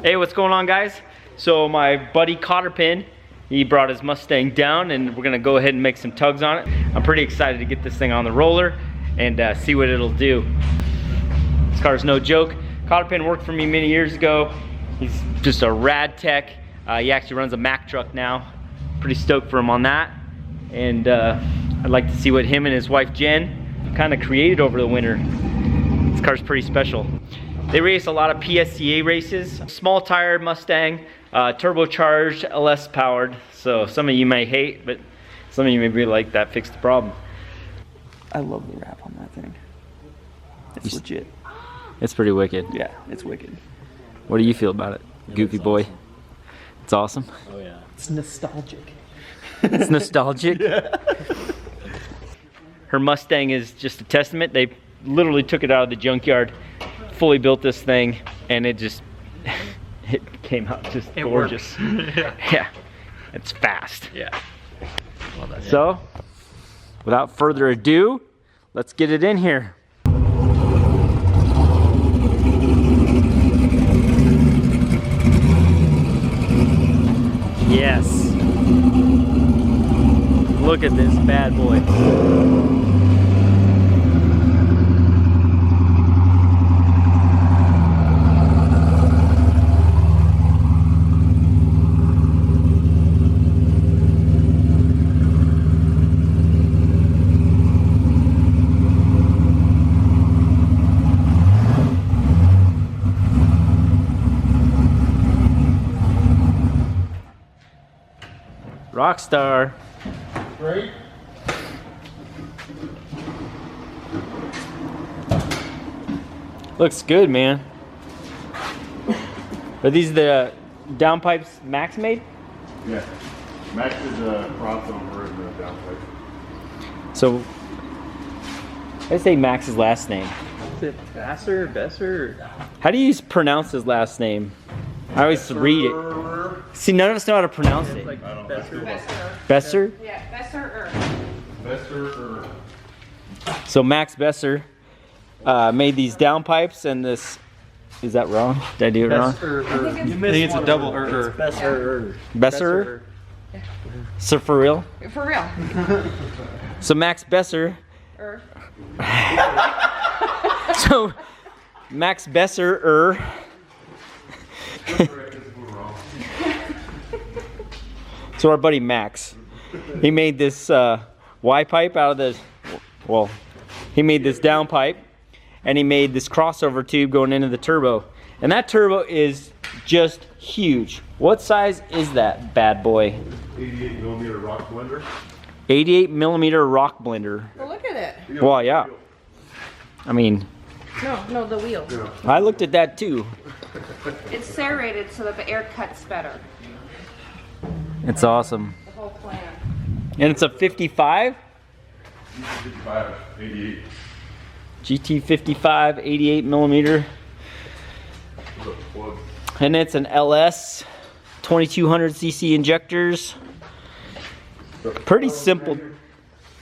Hey, what's going on, guys? So my buddy Cotterpin, he brought his Mustang down and we're gonna go ahead and make some tugs on it. I'm pretty excited to get this thing on the roller and see what it'll do. This car's no joke. Cotterpin worked for me many years ago. He's just a rad tech. He actually runs a Mack truck now. Pretty stoked for him on that. And I'd like to see what him and his wife Jen kind of created over the winter. This car's pretty special. They race a lot of PSCA races. Small tire Mustang, turbocharged, LS powered. So some of you may hate, but some of you may be like, that fixed the problem. I love the wrap on that thing. It's legit. It's pretty wicked. Yeah, it's wicked. What do you feel about it, Goofy boy? Awesome. It's awesome? Oh yeah. It's nostalgic. It's nostalgic? Yeah. Her Mustang is just a testament. They literally took it out of the junkyard, fully built this thing, and it just, it came out just gorgeous. Yeah, it's fast. Yeah. Well done. So, without further ado, let's get it in here. Yes. Look at this bad boy. Rockstar. Great. Looks good, man. Are these the downpipes Max made? Yeah. Max is a crossover in the downpipe. So, I say Max's last name. Is it Besser? How do you pronounce his last name? I always read it. See, none of us know how to pronounce it. Like Besser. Besser? Yeah, Besser. Besser. So Max Besser made these downpipes and this. Is that wrong? Did I do it wrong? I think I think it's a double er. Besser? So for real? For real. So Max Besser. So Max Besser. So our buddy Max, he made this Y pipe out of the, well, he made this down pipe and he made this crossover tube going into the turbo. And that turbo is just huge. What size is that bad boy? 88 millimeter rock blender. 88 millimeter rock blender. Well, look at it. Well, yeah. I mean, No, the wheel. Yeah. I looked at that too. It's serrated so that the air cuts better. It's awesome. The whole plan. And it's a 55? 55, 88. GT55, 88 millimeter. And it's an LS, 2200 cc injectors. Pretty simple.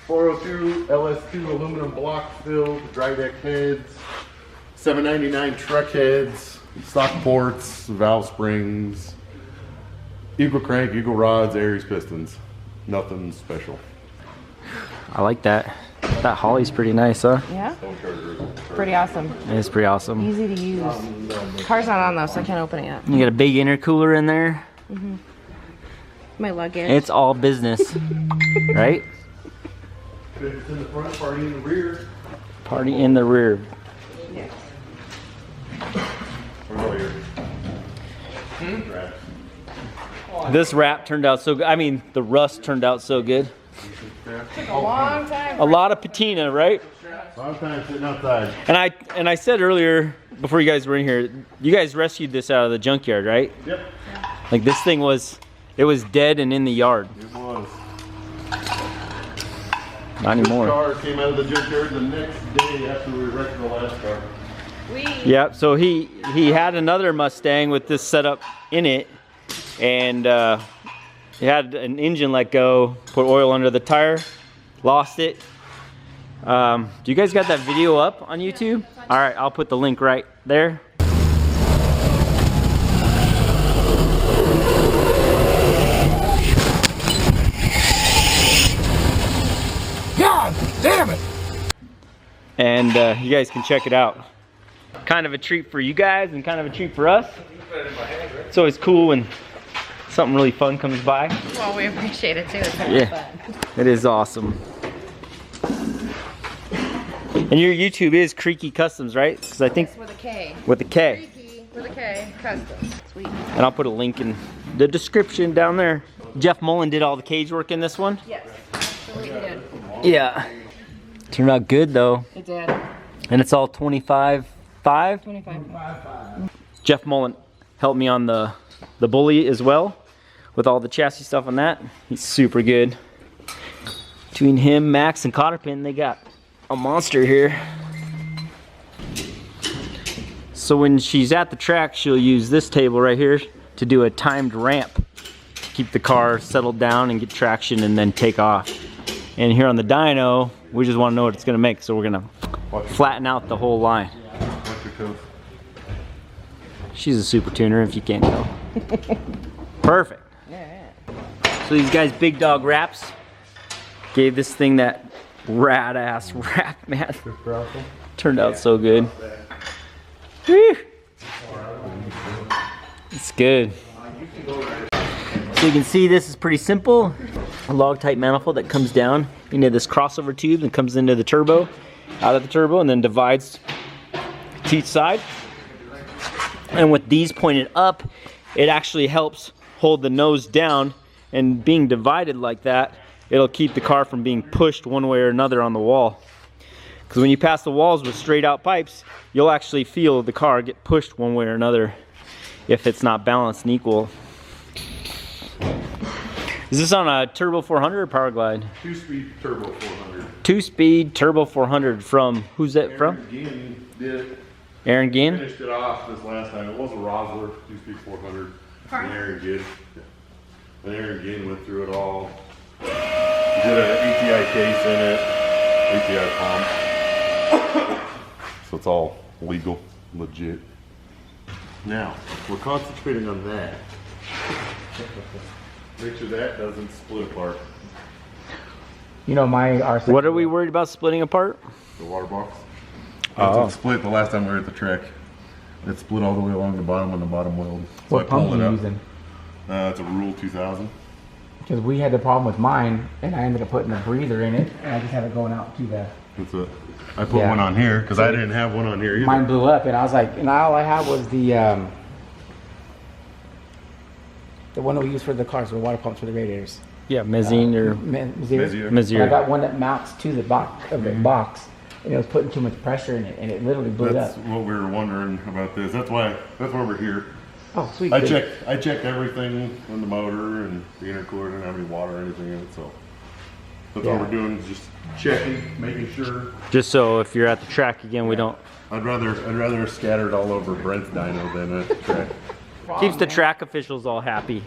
402 LS2 aluminum block filled dry deck heads, 799 truck heads, stock ports, valve springs, eagle crank, eagle rods, Aries pistons. Nothing special. I like that. That Holly's pretty nice, huh? Yeah? Pretty awesome. It's pretty awesome. Easy to use. Car's not on though, so I can't open it yet. You got a big intercooler in there. My luggage. It's all business, right? It's in the front, party in the rear. Party in the rear. Yeah. Or This wrap turned out so good. I mean, the rust turned out so good. Took a long time. A lot of patina, right? Sometimes sitting outside. And I said earlier, before you guys were in here, you guys rescued this out of the junkyard, right? Yep. Like this thing was, it was dead and in the yard. It was. Not anymore. This car came out of the junkyard the next day after we wrecked the last car. Yep, so he had another Mustang with this setup in it, and he had an engine let go, put oil under the tire, lost it. Do you guys got that video up on YouTube? All right, I'll put the link right there. Damn it! And you guys can check it out. Kind of a treat for you guys and kind of a treat for us. It's always cool when something really fun comes by. Well, we appreciate it too. It's so Yeah, fun. it is awesome. And your YouTube is Creaky Customs, right? Because I think With a K. with a K. Creaky with a K. Custom. Sweet. And I'll put a link in the description down there. Jeff Mullen did all the cage work in this one. Yes, absolutely did. Yeah. Turned out good though. It did. And it's all 25.5. 25. Jeff Mullen helped me on the bully as well with all the chassis stuff on that. He's super good. Between him, Max, and Cotterpin, they got a monster here. So when she's at the track, she'll use this table right here to do a timed ramp. Keep the car settled down and get traction and then take off. And here on the dyno, we just want to know what it's going to make, so we're going to flatten out the whole line. She's a super tuner if you can't tell. Perfect. So these guys Big Dog Wraps gave this thing that rad ass wrap, man. Turned out so good. Whew. It's good. So you can see this is pretty simple. A log type manifold that comes down into this crossover tube and comes into the turbo, out of the turbo, and then divides to each side. And with these pointed up, it actually helps hold the nose down, and being divided like that, it'll keep the car from being pushed one way or another on the wall. Because when you pass the walls with straight out pipes, you'll actually feel the car get pushed one way or another if it's not balanced and equal. Is this on a Turbo 400 or Power Glide? 2-speed Turbo 400. 2-speed Turbo 400 from, who's that from? Aaron Ginn did it. Aaron Ginn? Finished it off this last time. It was a Rosler 2-speed 400. And Aaron Ginn. Yeah. And Aaron Ginn went through it all. He did an ATI case in it. ATI pump. So it's all legal, legit. Now, we're concentrating on that. Make sure that doesn't split apart. You know my RC. What are we worried about splitting apart? The water box. It split the last time we were at the track. It split all the way along the bottom on the bottom weld. So What pump are you using? It's a Rule 2000. Because we had the problem with mine, and I ended up putting a breather in it, and I just had it going out to the. That's it. I put one on here because I didn't have one on here either. Mine blew up, and I was like, and all I had was the one that we use for the cars, the water pumps for the radiators. Yeah, mezzine or Mezier. Mezier. I got one that mounts to the box of the box, and it was putting too much pressure in it, and it literally blew That's up. what we were wondering about this. That's why we're here. Oh, sweet. I checked everything on the motor and the intercooler didn't have any water or anything in it, so that's what we're doing is just checking, making sure. Just so if you're at the track again, we don't. I'd rather scattered all over Brent's dyno than at the track. Keeps the track officials all happy.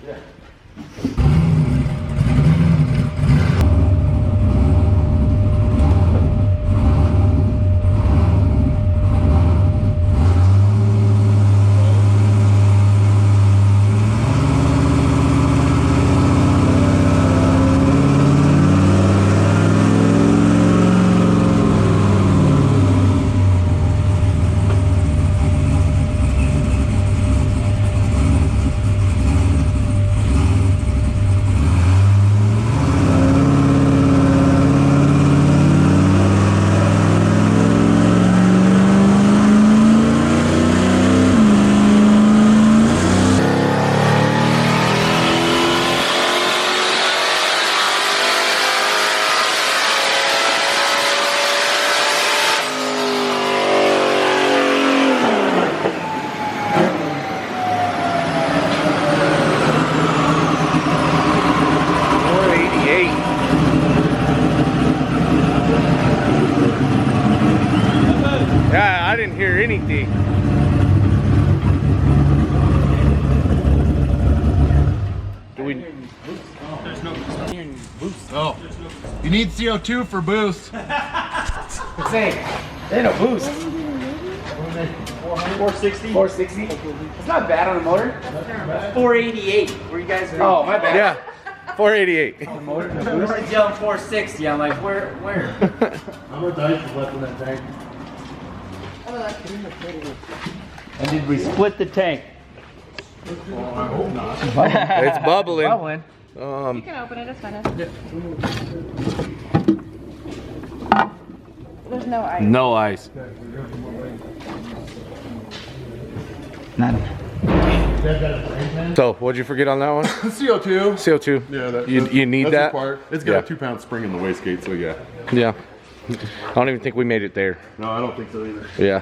Yeah, I didn't hear anything. Do we? There's no boost. Oh, you need CO2 for boost. Let's say, there's no boost. 460? 460? It's not bad on the motor. 488. Where you guys are? Oh, my bad. Yeah. 488. He's yelling 460. I'm like, where? How much ice is left in that tank? And did we split the tank? Well, I hope not. It's bubbling. Bubbling. You can open it, it's fine. There's no ice. No ice. None. So, what'd you forget on that one? CO2. CO2. Yeah, You need that's that? required. It's got a 2-pound spring in the wastegate, so yeah. Yeah. I don't even think we made it there. No, I don't think so either. Yeah.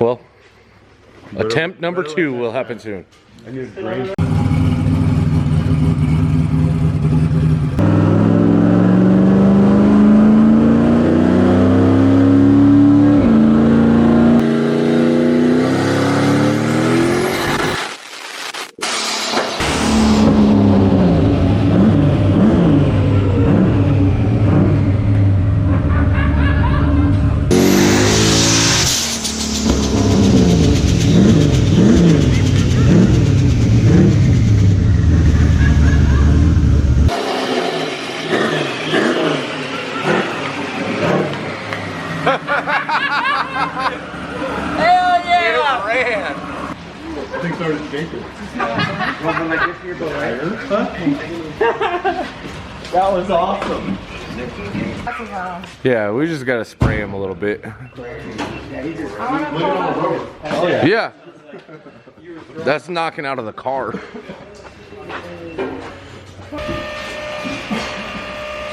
Well, attempt number 2 will happen soon. I need a drain. Things started shaking. That was awesome. Yeah, we just gotta spray him a little bit. Yeah. That's knocking out of the car.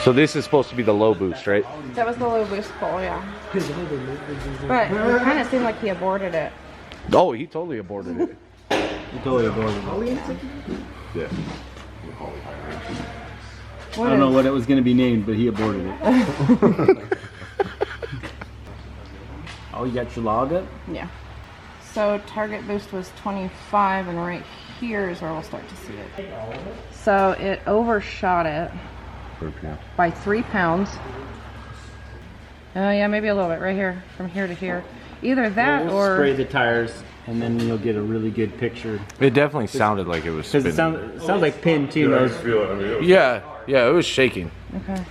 So this is supposed to be the low boost, right? That was the low boost pull, yeah. But it kind of seemed like he aborted it. Oh, he totally aborted it. You totally aborted it. Yeah. I don't know what it was going to be named, but he aborted it. Oh, you got your log up? Yeah. So target boost was 25, and right here is where we'll start to see it. So it overshot it by 3 pounds. Oh yeah, maybe a little bit right here, from here to here. Either that We'll or spray the tires, and then you'll get a really good picture. It definitely sounded like it was Because spinning. it sounds like Pin too knows. Yeah, it was shaking. okay.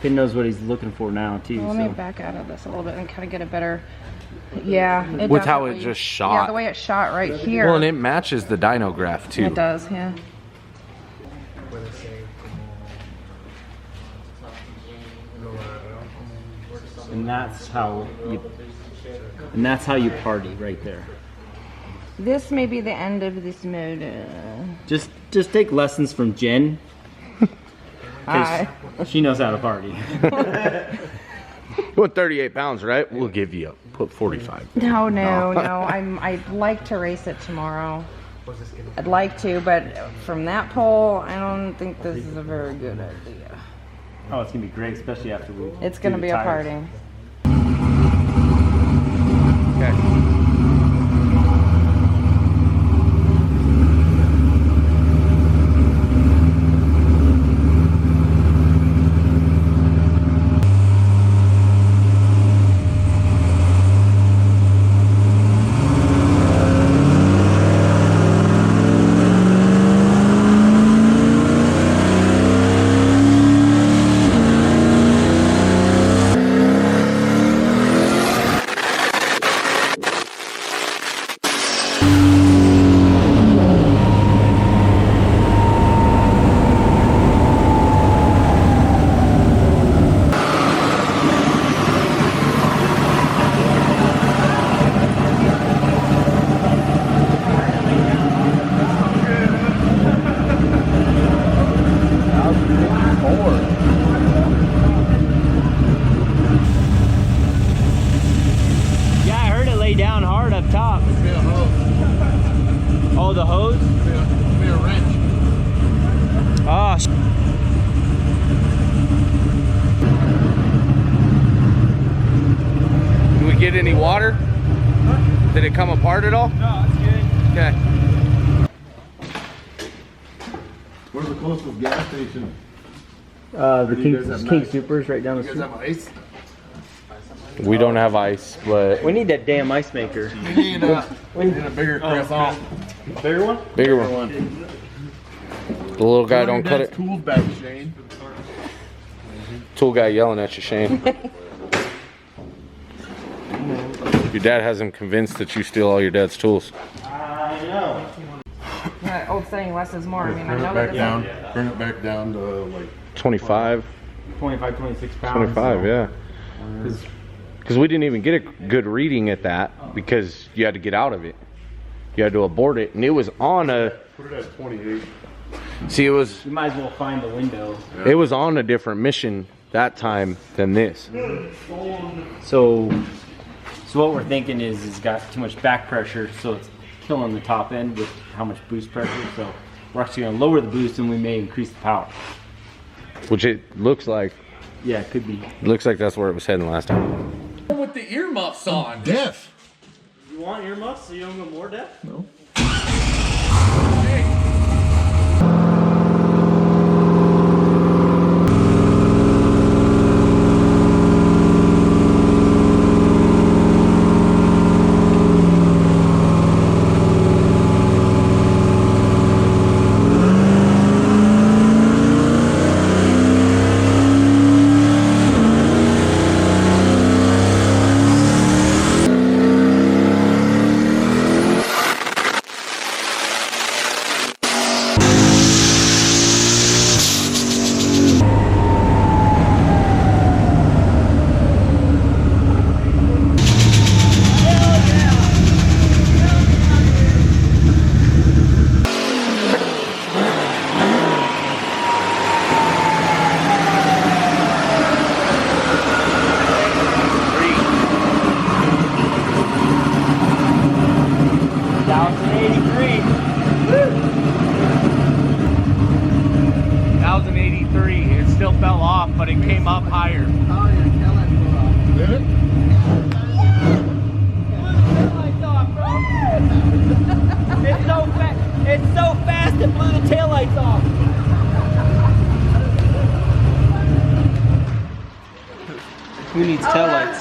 Pin knows what he's looking for now too. Well, let me back out of this a little bit and kind of get a better. Yeah. It With how it definitely- just shot. Yeah, the way it shot right here. Well, and it matches the dyno graph too. It does, yeah. And that's how you party right there. This may be the end of this mode. Just take lessons from Jen. Hi. She knows how to party. You want 38 pounds, right? We'll give you put 45. No. I'd like to race it tomorrow. I'd like to, but from that pole, I don't think this is a very good idea. Oh, it's gonna be great, especially after we. It's gonna be a party. Okay. Yeah, I heard it lay down hard up top. Oh, the hose? Be a wrench. Oh, Did we get any water? Did it come apart at all? no, it's good. Okay. Where's the closest gas station? The do you guys have King nice? Supers right down the You guys street. have ice? We don't have ice, but We need that damn ice maker. We need a bigger croissant. Bigger one? bigger one. The little guy don't cut it. Tools back, Shane. Tool guy yelling at you, Shane. Your dad has him convinced that you steal all your dad's tools. I know. That old saying, less is more. I mean, I Bring it know back that down. Bring it back down to like 25. 25, 26 pounds. 25, so. yeah. Because we didn't even get a good reading at that because you had to get out of it. You had to abort it, and it was on a. put it at 28. See, it was. You might as well find the window. It was on a different mission that time than this. So what we're thinking is it's got too much back pressure, so it's killing the top end with how much boost pressure. So we're actually going to lower the boost, and we may increase the power. Which it looks like. Yeah, it could be. Looks like that's where it was heading last time. With the earmuffs on. Deaf. You want earmuffs so you don't go more deaf? No. Who needs taillights?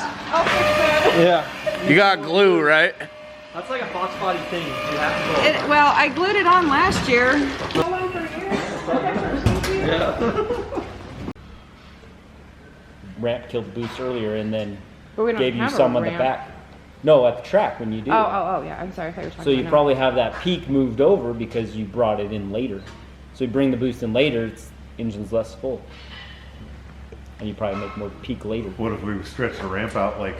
Yeah. You got glue, right? That's like a Fox body thing. You have to go. well, I glued it on last year. Ramp killed the boost earlier and then But we don't gave you have a some on the ramp. back. No, at the track when you do. Oh, yeah. I'm sorry. I thought you were talking So you about probably have that peak moved over because you brought it in later. So you bring the boost in later, its engine's less full. And you probably make more peak later. What if we stretch the ramp out like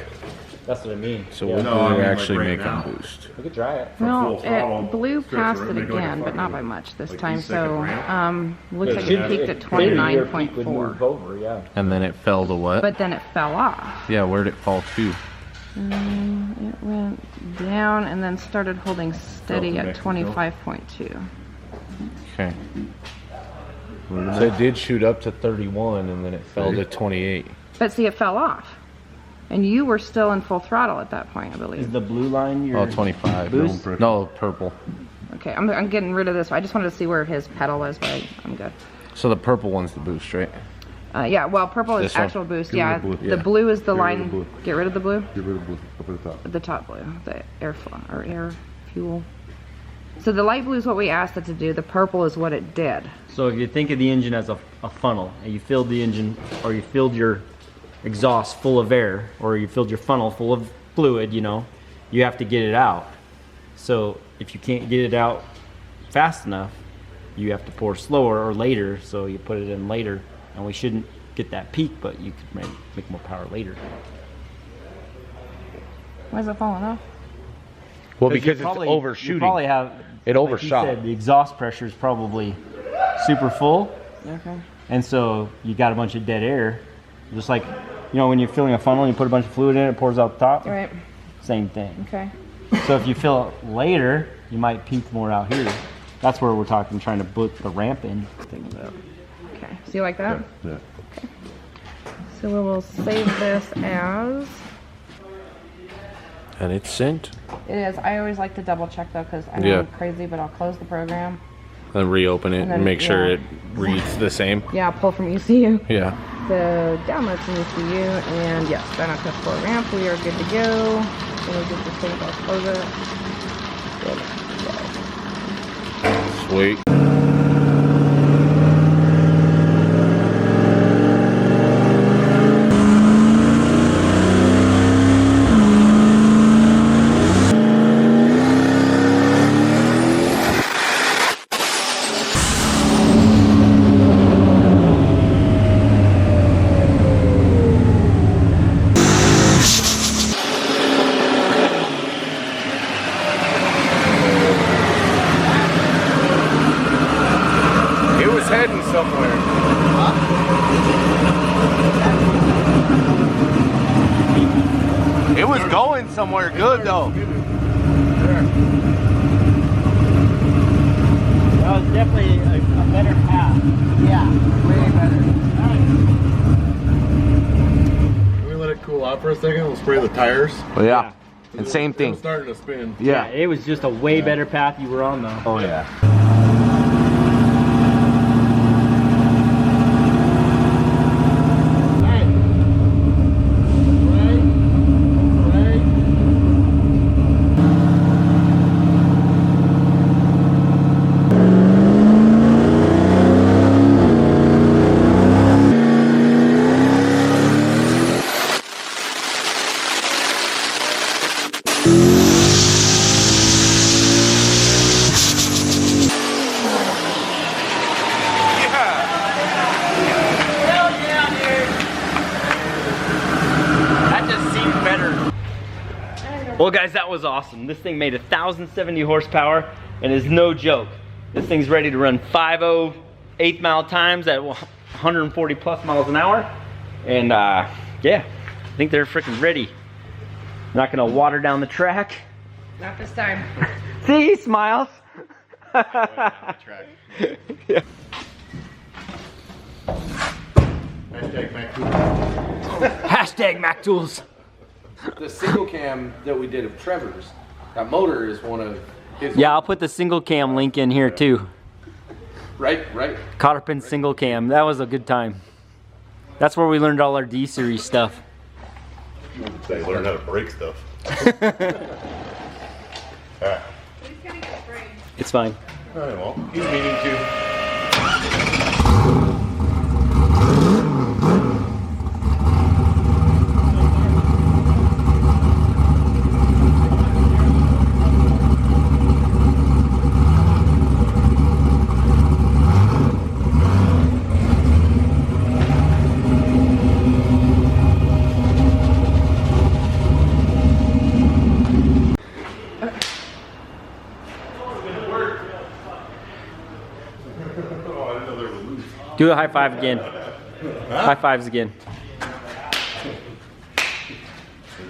That's what I mean. So yeah. what No, do I we mean, like actually right make now. a boost? We could try it. No, full throttle, it blew stretch the past ramp, it make it like a again, but not by fucking, much this like, time. E-second So, ramp. looks like Yeah. it peaked at Clearly your peak would 29.4. move over, yeah. And then it fell to what? But then it fell off. Yeah, where'd it fall to? It went down and then started holding steady at 25.2. Okay. So it did shoot up to 31 and then it fell to 28. But see, it fell off. And you were still in full throttle at that point, I Is believe. the blue line your Oh, 25. boost? No, purple. Okay, I'm getting rid of this. I just wanted to see where his pedal was, but I'm good. So the purple one's the boost, right? Yeah, well, purple is This one? actual boost. Get Yeah, rid of blue. the Yeah. blue is the Get rid of line. the blue. Get rid of the blue? Get rid of blue. Up at the top. The top blue, the air flow or air fuel. So the light blue is what we asked it to do. The purple is what it did. So if you think of the engine as a funnel, and you filled the engine, or you filled your exhaust full of air, or you filled your funnel full of fluid, you know, you have to get it out. So if you can't get it out fast enough, you have to pour slower or later, so you put it in later. And we shouldn't get that peak, but you could make more power later. Why is it falling off? Well, because you probably- it's overshooting. You probably have, It like you overshot. said, the exhaust pressure is probably super full. Okay. And so you got a bunch of dead air. Just like, you know, when you're filling a funnel and you put a bunch of fluid in it, it pours out the top. All right. Same thing. Okay. So if you fill it later, you might peak more out here. That's where we're talking, trying to put the ramp in. Things up. Okay. So you like that? Yeah. So we will save this as. And it's sent. It is. I always like to double check though, because I know Yeah. I'm crazy, but I'll close the program. Then reopen it And and, then, make sure yeah. it reads the same. Yeah, I'll pull from ECU. Yeah. The download from ECU, and yes, Dyno test for ramp. We are good to go. So we'll get the save. I'll close it. Good. Sweet. That was definitely a better path. Yeah, way better. Let me let it cool out for a second. We'll spray the tires. Well, yeah. And same thing. It's starting to spin. Yeah, it was just a way better path you were on though. Oh yeah. Well guys, that was awesome. This thing made 1,070 horsepower and is no joke. This thing's ready to run 5.0 8th mile times at 140 plus miles an hour. And yeah, I think they're freaking ready. Not gonna water down the track. Not this time. See, he smiles. Yeah. Hashtag Mac Tools. Hashtag Mac Tools. The single cam that we did of Trevor's, that motor is one of his. Yeah, I'll put the single cam link in here too. Right. Cotterpin single cam. That was a good time. That's where we learned all our D series stuff. They learn how to break stuff. Alright. It's fine. Alright, well, he's meaning to. Do a high five again. High fives again.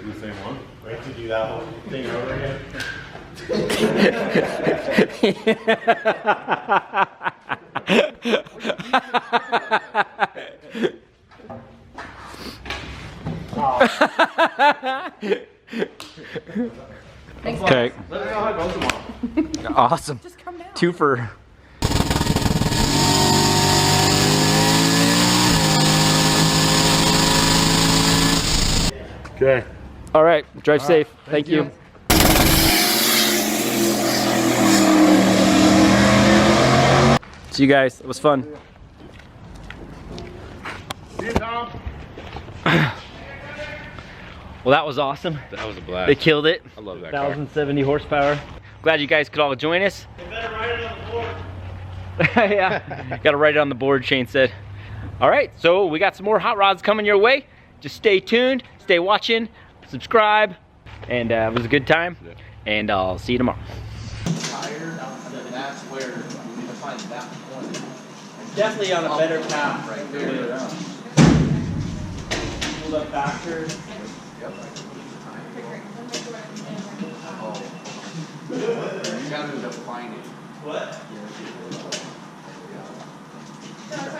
The same one? Right, to do that whole thing over again? Okay. Awesome. Just come down. Two for. Okay. All right. Drive safe. Thank you. See you guys. It was fun. See you, Tom. Well, that was awesome. That was a blast. They killed it. I love that car. 1,070 horsepower. Glad you guys could all join us. You better write it on the board. Yeah. Got to write it on the board, Shane said. All right. So we got some more hot rods coming your way. Just stay tuned. Stay watching. Subscribe. And it was a good time. Yeah. And I'll see you tomorrow. That's where we need to find that point. Definitely on a better path Right there. Pulled up faster. You gotta end up finding. What? Yeah.